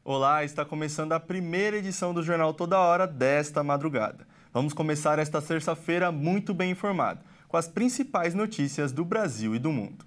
Olá, está começando a primeira edição do Jornal Toda Hora desta madrugada. Vamos começar esta terça-feira muito bem informado, com as principais notícias do Brasil e do mundo.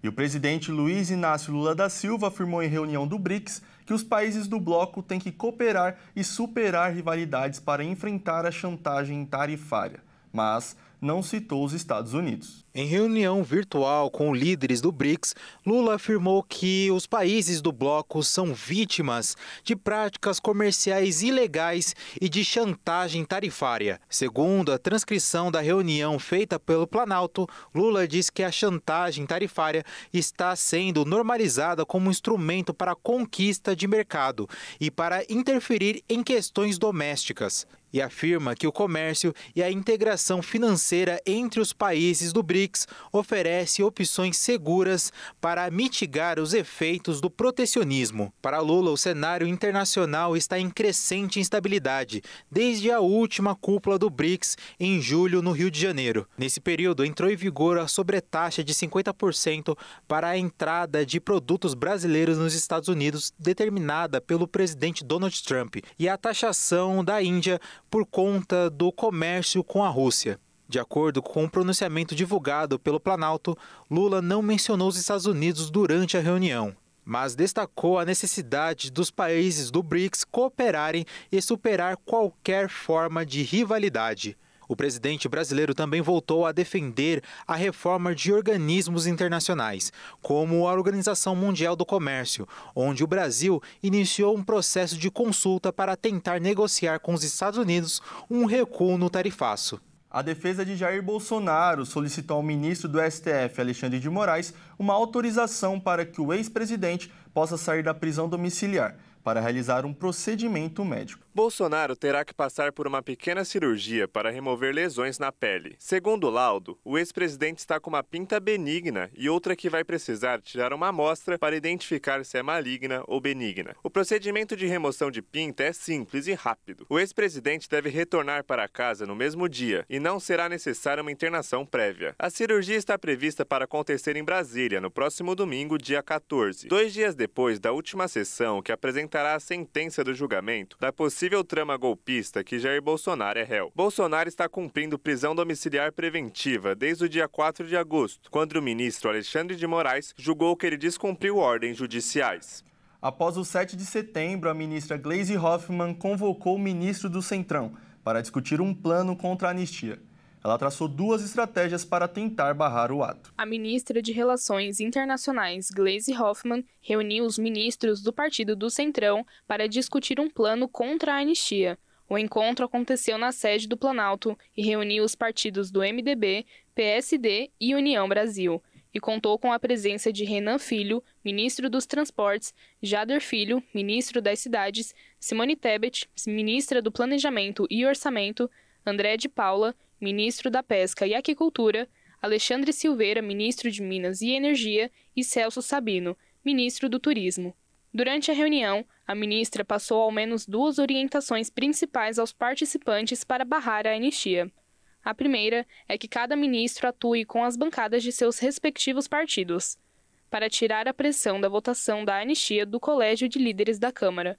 E o presidente Luiz Inácio Lula da Silva afirmou em reunião do BRICS que os países do bloco têm que cooperar e superar rivalidades para enfrentar a chantagem tarifária, mas não citou os Estados Unidos. Em reunião virtual com líderes do BRICS, Lula afirmou que os países do bloco são vítimas de práticas comerciais ilegais e de chantagem tarifária. Segundo a transcrição da reunião feita pelo Planalto, Lula diz que a chantagem tarifária está sendo normalizada como instrumento para a conquista de mercado e para interferir em questões domésticas. E afirma que o comércio e a integração financeira entre os países do BRICS oferece opções seguras para mitigar os efeitos do protecionismo. Para Lula, o cenário internacional está em crescente instabilidade, desde a última cúpula do BRICS em julho no Rio de Janeiro. Nesse período, entrou em vigor a sobretaxa de 50% para a entrada de produtos brasileiros nos Estados Unidos, determinada pelo presidente Donald Trump, e a taxação da Índia por conta do comércio com a Rússia. De acordo com o pronunciamento divulgado pelo Planalto, Lula não mencionou os Estados Unidos durante a reunião, mas destacou a necessidade dos países do BRICS cooperarem e superar qualquer forma de rivalidade. O presidente brasileiro também voltou a defender a reforma de organismos internacionais, como a Organização Mundial do Comércio, onde o Brasil iniciou um processo de consulta para tentar negociar com os Estados Unidos um recuo no tarifaço. A defesa de Jair Bolsonaro solicitou ao ministro do STF, Alexandre de Moraes, uma autorização para que o ex-presidente possa sair da prisão domiciliar para realizar um procedimento médico. Bolsonaro terá que passar por uma pequena cirurgia para remover lesões na pele. Segundo o laudo, o ex-presidente está com uma pinta benigna e outra que vai precisar tirar uma amostra para identificar se é maligna ou benigna. O procedimento de remoção de pinta é simples e rápido. O ex-presidente deve retornar para casa no mesmo dia e não será necessária uma internação prévia. A cirurgia está prevista para acontecer em Brasília no próximo domingo, dia 14. 2 dias depois da última sessão que apresentará a sentença do julgamento da possível trama golpista que Jair Bolsonaro é réu. Bolsonaro está cumprindo prisão domiciliar preventiva desde o dia 4 de agosto, quando o ministro Alexandre de Moraes julgou que ele descumpriu ordens judiciais. Após o 7 de setembro, a ministra Gleisi Hoffmann convocou o ministro do Centrão para discutir um plano contra a anistia. Ela traçou 2 estratégias para tentar barrar o ato. A ministra de Relações Internacionais, Gleisi Hoffmann, reuniu os ministros do Partido do Centrão para discutir um plano contra a anistia. O encontro aconteceu na sede do Planalto e reuniu os partidos do MDB, PSD e União Brasil. E contou com a presença de Renan Filho, ministro dos Transportes, Jader Filho, ministro das Cidades, Simone Tebet, ministra do Planejamento e Orçamento, André de Paula, ministro da Pesca e Aquicultura, Alexandre Silveira, ministro de Minas e Energia, e Celso Sabino, ministro do Turismo. Durante a reunião, a ministra passou ao menos 2 orientações principais aos participantes para barrar a anistia. A primeira é que cada ministro atue com as bancadas de seus respectivos partidos, para tirar a pressão da votação da anistia do Colégio de Líderes da Câmara.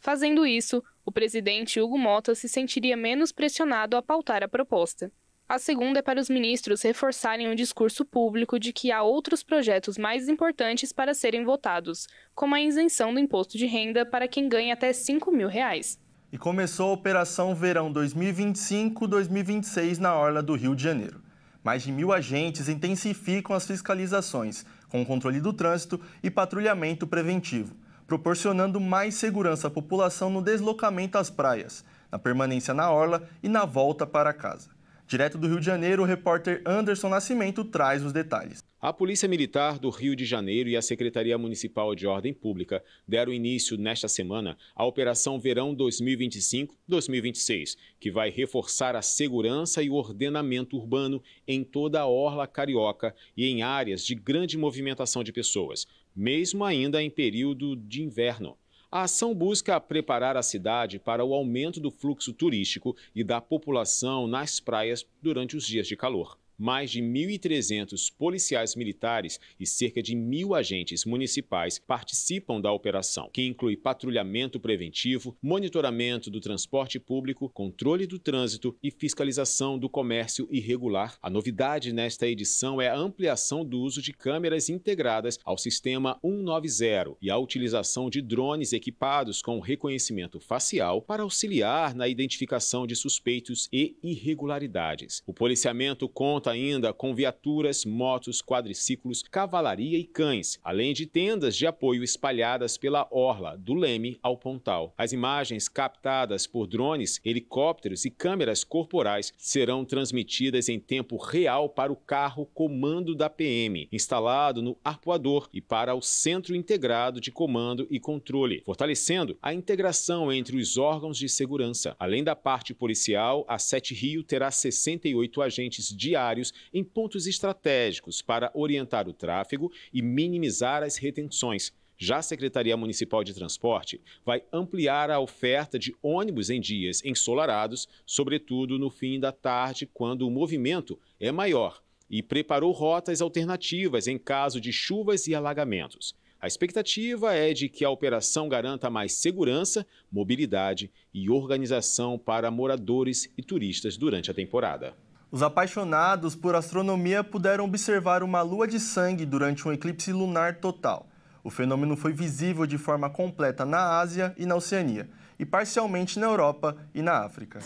Fazendo isso, o presidente Hugo Mota se sentiria menos pressionado a pautar a proposta. A segunda é para os ministros reforçarem o discurso público de que há outros projetos mais importantes para serem votados, como a isenção do imposto de renda para quem ganha até R$ 5.000. E começou a Operação Verão 2025-2026 na Orla do Rio de Janeiro. Mais de 1.000 agentes intensificam as fiscalizações, com o controle do trânsito e patrulhamento preventivo, proporcionando mais segurança à população no deslocamento às praias, na permanência na orla e na volta para casa. Direto do Rio de Janeiro, o repórter Anderson Nascimento traz os detalhes. A Polícia Militar do Rio de Janeiro e a Secretaria Municipal de Ordem Pública deram início nesta semana à Operação Verão 2025-2026, que vai reforçar a segurança e o ordenamento urbano em toda a orla carioca e em áreas de grande movimentação de pessoas, mesmo ainda em período de inverno. A ação busca preparar a cidade para o aumento do fluxo turístico e da população nas praias durante os dias de calor. mais de 1.300 policiais militares e cerca de 1.000 agentes municipais participam da operação, que inclui patrulhamento preventivo, monitoramento do transporte público, controle do trânsito e fiscalização do comércio irregular. A novidade nesta edição é a ampliação do uso de câmeras integradas ao sistema 190 e a utilização de drones equipados com reconhecimento facial para auxiliar na identificação de suspeitos e irregularidades. O policiamento conta ainda com viaturas, motos, quadriciclos, cavalaria e cães, além de tendas de apoio espalhadas pela orla, do Leme ao Pontal. As imagens captadas por drones, helicópteros e câmeras corporais serão transmitidas em tempo real para o carro comando da PM, instalado no arpoador, e para o Centro Integrado de Comando e Controle, fortalecendo a integração entre os órgãos de segurança. Além da parte policial, a 7 Rio terá 68 agentes diários em pontos estratégicos para orientar o tráfego e minimizar as retenções. Já a Secretaria Municipal de Transporte vai ampliar a oferta de ônibus em dias ensolarados, sobretudo no fim da tarde, quando o movimento é maior, e preparou rotas alternativas em caso de chuvas e alagamentos. A expectativa é de que a operação garanta mais segurança, mobilidade e organização para moradores e turistas durante a temporada. Os apaixonados por astronomia puderam observar uma lua de sangue durante um eclipse lunar total. O fenômeno foi visível de forma completa na Ásia e na Oceania, e parcialmente na Europa e na África.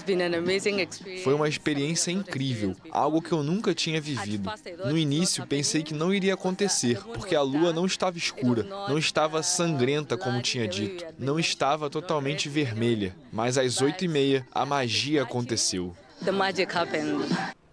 Foi uma experiência incrível, algo que eu nunca tinha vivido. No início, pensei que não iria acontecer, porque a lua não estava escura, não estava sangrenta como tinha dito, não estava totalmente vermelha. Mas às 8h30, a magia aconteceu.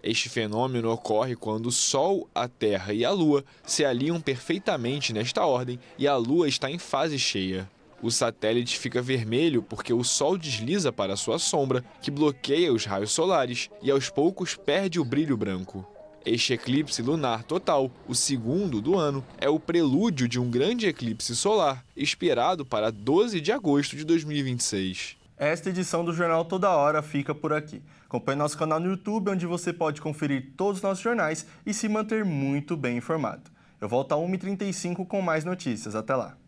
Este fenômeno ocorre quando o Sol, a Terra e a Lua se alinham perfeitamente nesta ordem e a Lua está em fase cheia. O satélite fica vermelho porque o Sol desliza para sua sombra, que bloqueia os raios solares e aos poucos perde o brilho branco. Este eclipse lunar total, o segundo do ano, é o prelúdio de um grande eclipse solar, esperado para 12 de agosto de 2026. Esta edição do Jornal Toda Hora fica por aqui. Acompanhe nosso canal no YouTube, onde você pode conferir todos os nossos jornais e se manter muito bem informado. Eu volto a 1h35 com mais notícias. Até lá!